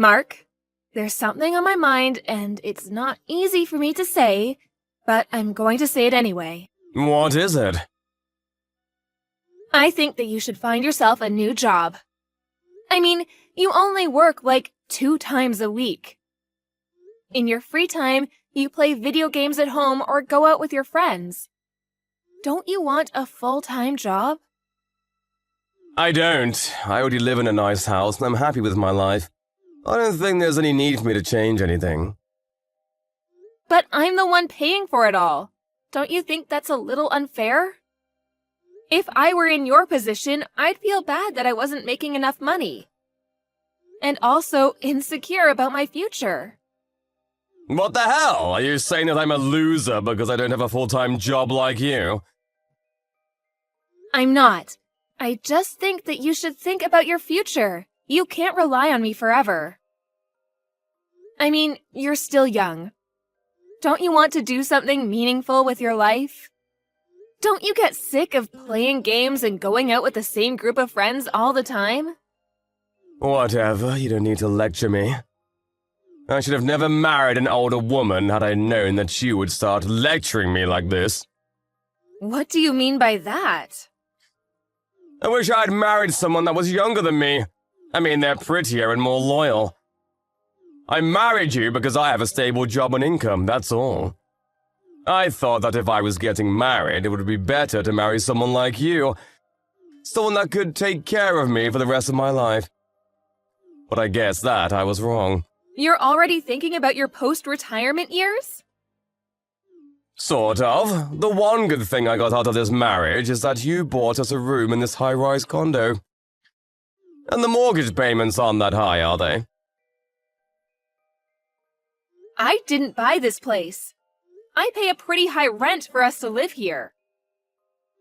Mark, there's something on my mind, and it's not easy for me to say, but I'm going to say it anyway. What is it? I think that you should find yourself a new job. I mean, you only work like 2 times a week. In your free time, you play video games at home or go out with your friends. Don't you want a full-time job? I don't. I already live in a nice house and I'm happy with my life. I don't think there's any need for me to change anything. But I'm the one paying for it all. Don't you think that's a little unfair? If I were in your position, I'd feel bad that I wasn't making enough money. And also insecure about my future. What the hell? Are you saying that I'm a loser because I don't have a full-time job like you? I'm not. I just think that you should think about your future. You can't rely on me forever. I mean, you're still young. Don't you want to do something meaningful with your life? Don't you get sick of playing games and going out with the same group of friends all the time? Whatever, you don't need to lecture me. I should have never married an older woman had I known that you would start lecturing me like this. What do you mean by that? I wish I'd married someone that was younger than me. I mean, they're prettier and more loyal. I married you because I have a stable job and income, that's all. I thought that if I was getting married, it would be better to marry someone like you. Someone that could take care of me for the rest of my life. But I guess that I was wrong. You're already thinking about your post-retirement years? Sort of. The one good thing I got out of this marriage is that you bought us a room in this high-rise condo. And the mortgage payments aren't that high, are they? I didn't buy this place. I pay a pretty high rent for us to live here.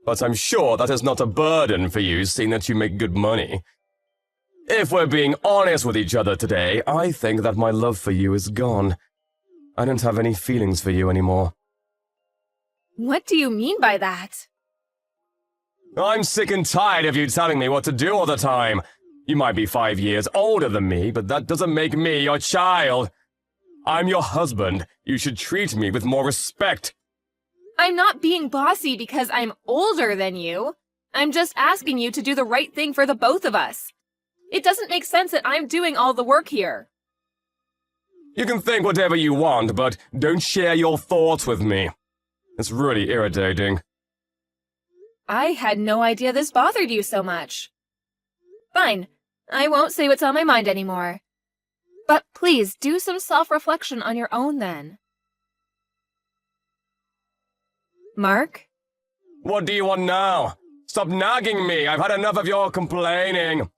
But I'm sure that is not a burden for you, seeing that you make good money. If we're being honest with each other today, I think that my love for you is gone. I don't have any feelings for you anymore. What do you mean by that? I'm sick and tired of you telling me what to do all the time. You might be 5 years older than me, but that doesn't make me your child. I'm your husband. You should treat me with more respect. I'm not being bossy because I'm older than you. I'm just asking you to do the right thing for the both of us. It doesn't make sense that I'm doing all the work here. You can think whatever you want, but don't share your thoughts with me. It's really irritating. I had no idea this bothered you so much. Fine, I won't say what's on my mind anymore. But please do some self-reflection on your own then. Mark? What do you want now? Stop nagging me. I've had enough of your complaining.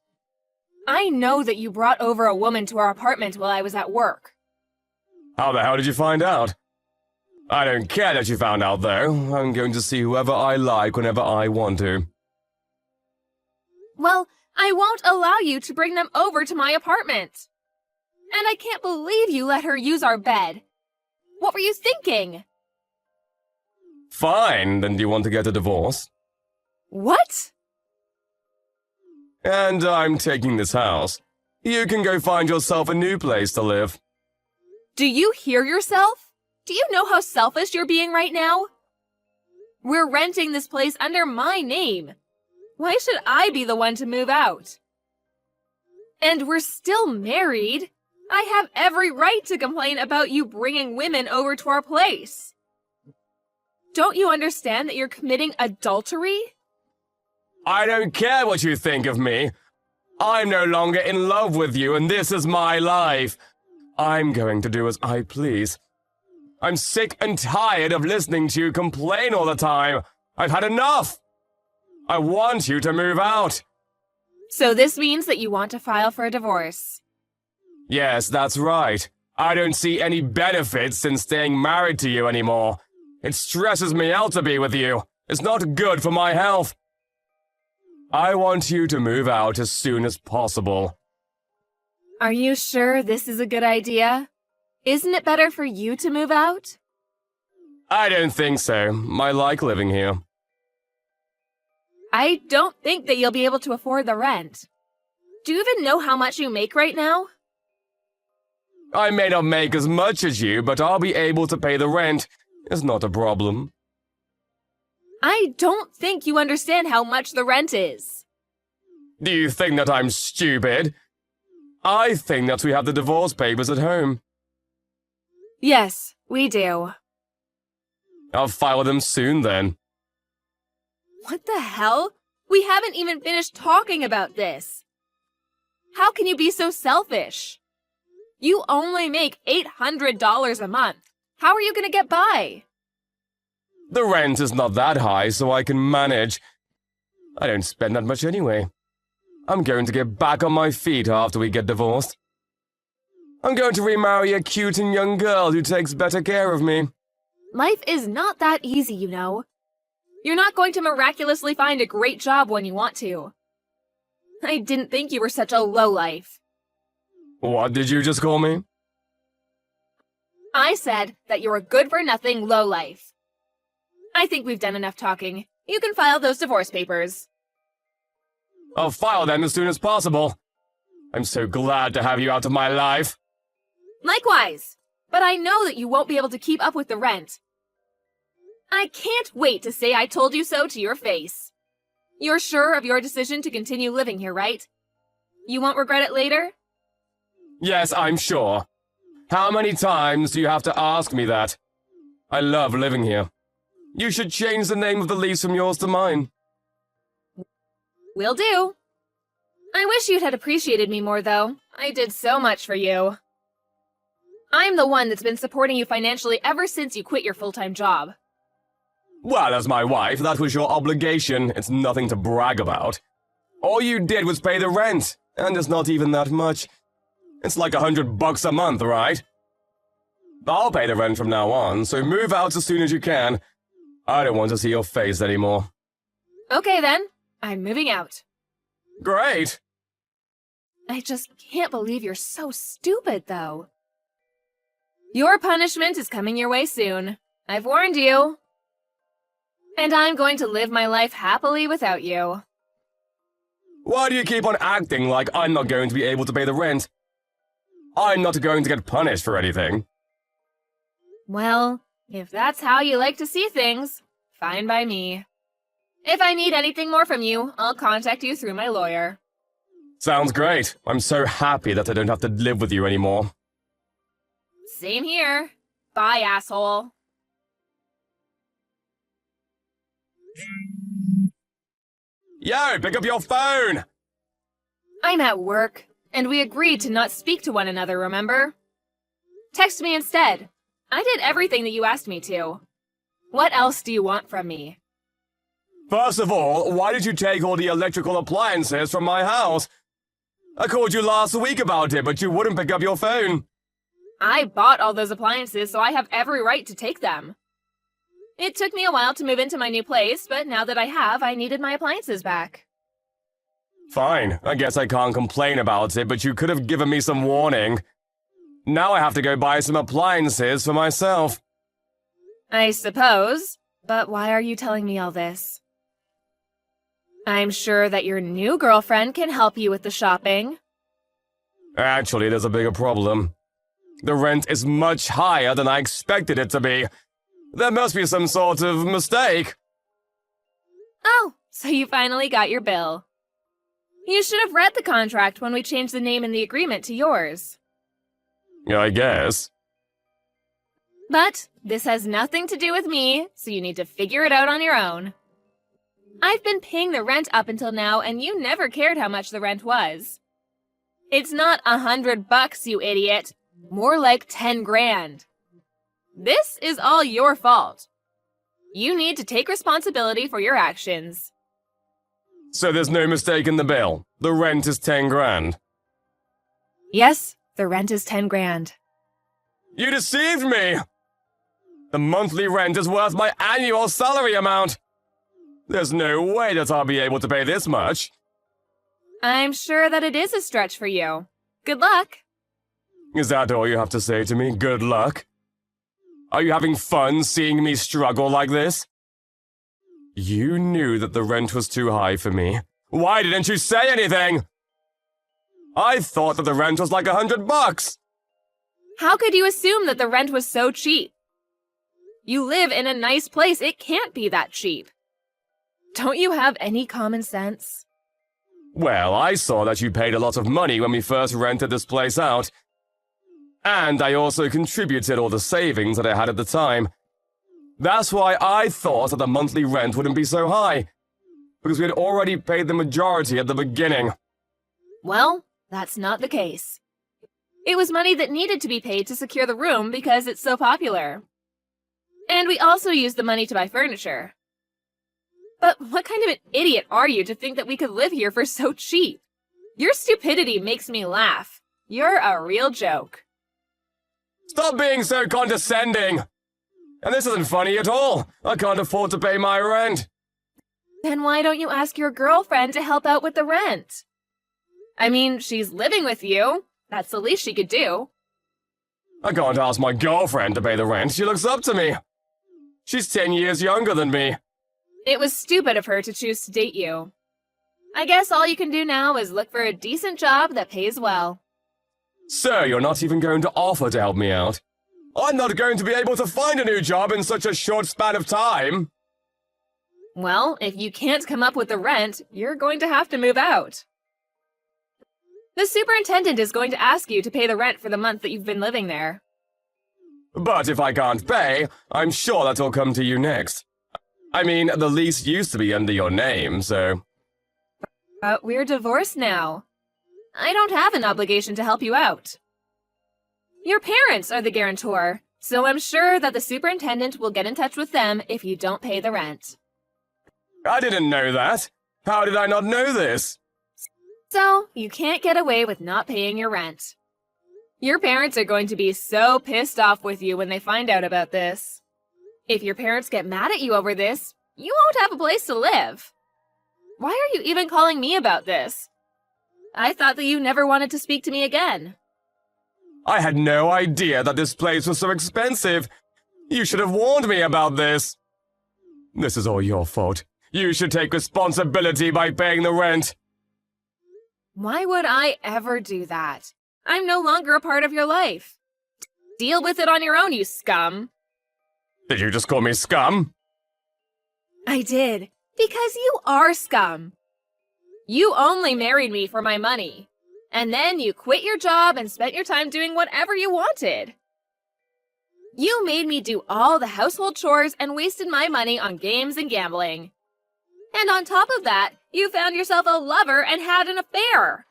I know that you brought over a woman to our apartment while I was at work. How the hell did you find out? I don't care that you found out, though. I'm going to see whoever I like whenever I want to. Well, I won't allow you to bring them over to my apartment. And I can't believe you let her use our bed. What were you thinking? Fine, then do you want to get a divorce? What? And I'm taking this house. You can go find yourself a new place to live. Do you hear yourself? Do you know how selfish you're being right now? We're renting this place under my name. Why should I be the one to move out? And we're still married. I have every right to complain about you bringing women over to our place. Don't you understand that you're committing adultery? I don't care what you think of me. I'm no longer in love with you, and this is my life. I'm going to do as I please. I'm sick and tired of listening to you complain all the time. I've had enough. I want you to move out. So this means that you want to file for a divorce. Yes, that's right. I don't see any benefits in staying married to you anymore. It stresses me out to be with you. It's not good for my health. I want you to move out as soon as possible. Are you sure this is a good idea? Isn't it better for you to move out? I don't think so. I like living here. I don't think that you'll be able to afford the rent. Do you even know how much you make right now? I may not make as much as you, but I'll be able to pay the rent. It's not a problem. I don't think you understand how much the rent is. Do you think that I'm stupid? I think that we have the divorce papers at home. Yes, we do. I'll file them soon then. What the hell? We haven't even finished talking about this. How can you be so selfish? You only make $800 a month. How are you going to get by? The rent is not that high, so I can manage. I don't spend that much anyway. I'm going to get back on my feet after we get divorced. I'm going to remarry a cute and young girl who takes better care of me. Life is not that easy, you know. You're not going to miraculously find a great job when you want to. I didn't think you were such a lowlife. What did you just call me? I said that you're a good-for-nothing lowlife. I think we've done enough talking. You can file those divorce papers. I'll file them as soon as possible. I'm so glad to have you out of my life. Likewise, but I know that you won't be able to keep up with the rent. I can't wait to say I told you so to your face. You're sure of your decision to continue living here, right? You won't regret it later? Yes, I'm sure. How many times do you have to ask me that? I love living here. You should change the name of the lease from yours to mine. Will do. I wish you'd had appreciated me more, though. I did so much for you. I'm the one that's been supporting you financially ever since you quit your full-time job. Well, as my wife, that was your obligation. It's nothing to brag about. All you did was pay the rent, and it's not even that much. It's like $100 a month, right? I'll pay the rent from now on, so move out as soon as you can. I don't want to see your face anymore. Okay then, I'm moving out. Great! I just can't believe you're so stupid, though. Your punishment is coming your way soon. I've warned you. And I'm going to live my life happily without you. Why do you keep on acting like I'm not going to be able to pay the rent? I'm not going to get punished for anything. Well, if that's how you like to see things, fine by me. If I need anything more from you, I'll contact you through my lawyer. Sounds great. I'm so happy that I don't have to live with you anymore. Same here. Bye, asshole. Yo, pick up your phone! I'm at work, and we agreed to not speak to one another, remember? Text me instead. I did everything that you asked me to. What else do you want from me? First of all, why did you take all the electrical appliances from my house? I called you last week about it, but you wouldn't pick up your phone. I bought all those appliances, so I have every right to take them. It took me a while to move into my new place, but now that I have, I needed my appliances back. Fine, I guess I can't complain about it, but you could have given me some warning. Now I have to go buy some appliances for myself. I suppose, but why are you telling me all this? I'm sure that your new girlfriend can help you with the shopping. Actually, there's a bigger problem. The rent is much higher than I expected it to be. There must be some sort of mistake. Oh, so you finally got your bill. You should have read the contract when we changed the name in the agreement to yours. I guess. But this has nothing to do with me, so you need to figure it out on your own. I've been paying the rent up until now, and you never cared how much the rent was. It's not $100, you idiot. More like 10 grand. This is all your fault. You need to take responsibility for your actions. So there's no mistake in the bill. The rent is 10 grand. Yes, the rent is 10 grand. You deceived me! The monthly rent is worth my annual salary amount. There's no way that I'll be able to pay this much. I'm sure that it is a stretch for you. Good luck. Is that all you have to say to me? Good luck? Are you having fun seeing me struggle like this? You knew that the rent was too high for me. Why didn't you say anything? I thought that the rent was like $100. How could you assume that the rent was so cheap? You live in a nice place. It can't be that cheap. Don't you have any common sense? Well, I saw that you paid a lot of money when we first rented this place out. And I also contributed all the savings that I had at the time. That's why I thought that the monthly rent wouldn't be so high, because we had already paid the majority at the beginning. Well, that's not the case. It was money that needed to be paid to secure the room because it's so popular. And we also used the money to buy furniture. But what kind of an idiot are you to think that we could live here for so cheap? Your stupidity makes me laugh. You're a real joke. Stop being so condescending! And this isn't funny at all. I can't afford to pay my rent. Then why don't you ask your girlfriend to help out with the rent? I mean, she's living with you. That's the least she could do. I can't ask my girlfriend to pay the rent. She looks up to me. She's 10 years younger than me. It was stupid of her to choose to date you. I guess all you can do now is look for a decent job that pays well. Sir, you're not even going to offer to help me out. I'm not going to be able to find a new job in such a short span of time. Well, if you can't come up with the rent, you're going to have to move out. The superintendent is going to ask you to pay the rent for the month that you've been living there. But if I can't pay, I'm sure that'll come to you next. I mean, the lease used to be under your name, so... But we're divorced now. I don't have an obligation to help you out. Your parents are the guarantor, so I'm sure that the superintendent will get in touch with them if you don't pay the rent. I didn't know that. How did I not know this? So, you can't get away with not paying your rent. Your parents are going to be so pissed off with you when they find out about this. If your parents get mad at you over this, you won't have a place to live. Why are you even calling me about this? I thought that you never wanted to speak to me again. I had no idea that this place was so expensive. You should have warned me about this. This is all your fault. You should take responsibility by paying the rent. Why would I ever do that? I'm no longer a part of your life. Deal with it on your own, you scum. Did you just call me scum? I did, because you are scum. You only married me for my money. And then you quit your job and spent your time doing whatever you wanted. You made me do all the household chores and wasted my money on games and gambling. And on top of that, you found yourself a lover and had an affair.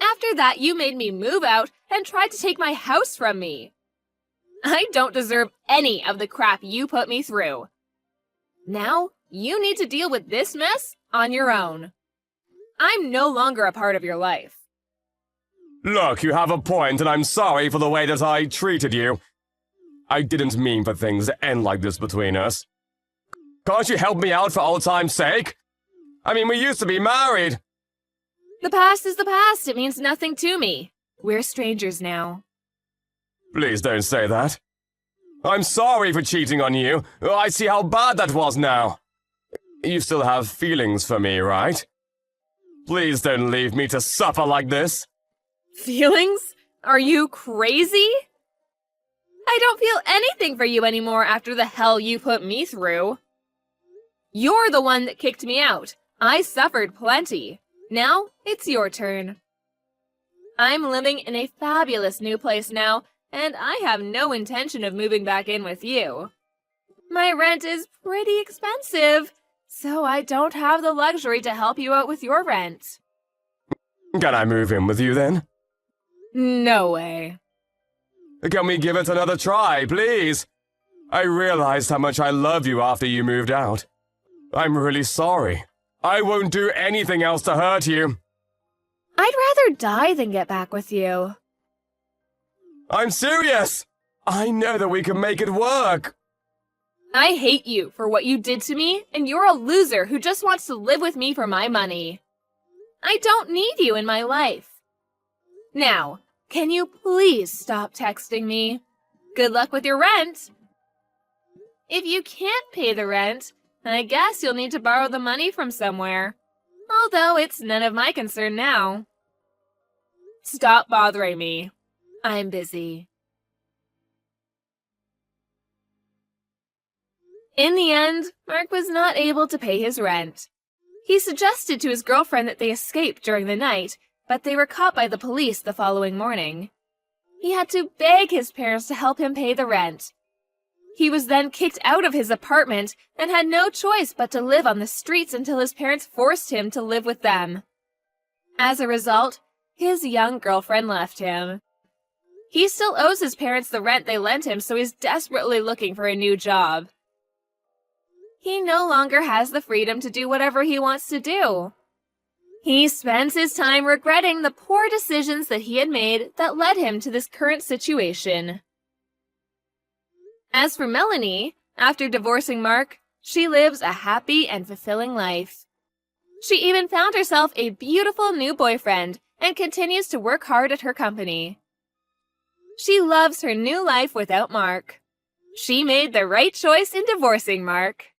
After that, you made me move out and tried to take my house from me. I don't deserve any of the crap you put me through. Now, you need to deal with this mess on your own. I'm no longer a part of your life. Look, you have a point, and I'm sorry for the way that I treated you. I didn't mean for things to end like this between us. Can't you help me out for old time's sake? I mean, we used to be married. The past is the past. It means nothing to me. We're strangers now. Please don't say that. I'm sorry for cheating on you. I see how bad that was now. You still have feelings for me, right? Please don't leave me to suffer like this. Feelings? Are you crazy? I don't feel anything for you anymore after the hell you put me through. You're the one that kicked me out. I suffered plenty. Now, it's your turn. I'm living in a fabulous new place now, and I have no intention of moving back in with you. My rent is pretty expensive, so I don't have the luxury to help you out with your rent. Can I move in with you then? No way. Can we give it another try, please? I realized how much I love you after you moved out. I'm really sorry. I won't do anything else to hurt you. I'd rather die than get back with you. I'm serious! I know that we can make it work! I hate you for what you did to me, and you're a loser who just wants to live with me for my money. I don't need you in my life. Now, can you please stop texting me? Good luck with your rent. If you can't pay the rent, I guess you'll need to borrow the money from somewhere. Although it's none of my concern now. Stop bothering me. I'm busy. In the end, Mark was not able to pay his rent. He suggested to his girlfriend that they escape during the night, but they were caught by the police the following morning. He had to beg his parents to help him pay the rent. He was then kicked out of his apartment and had no choice but to live on the streets until his parents forced him to live with them. As a result, his young girlfriend left him. He still owes his parents the rent they lent him, so he's desperately looking for a new job. He no longer has the freedom to do whatever he wants to do. He spends his time regretting the poor decisions that he had made that led him to this current situation. As for Melanie, after divorcing Mark, she lives a happy and fulfilling life. She even found herself a beautiful new boyfriend and continues to work hard at her company. She loves her new life without Mark. She made the right choice in divorcing Mark.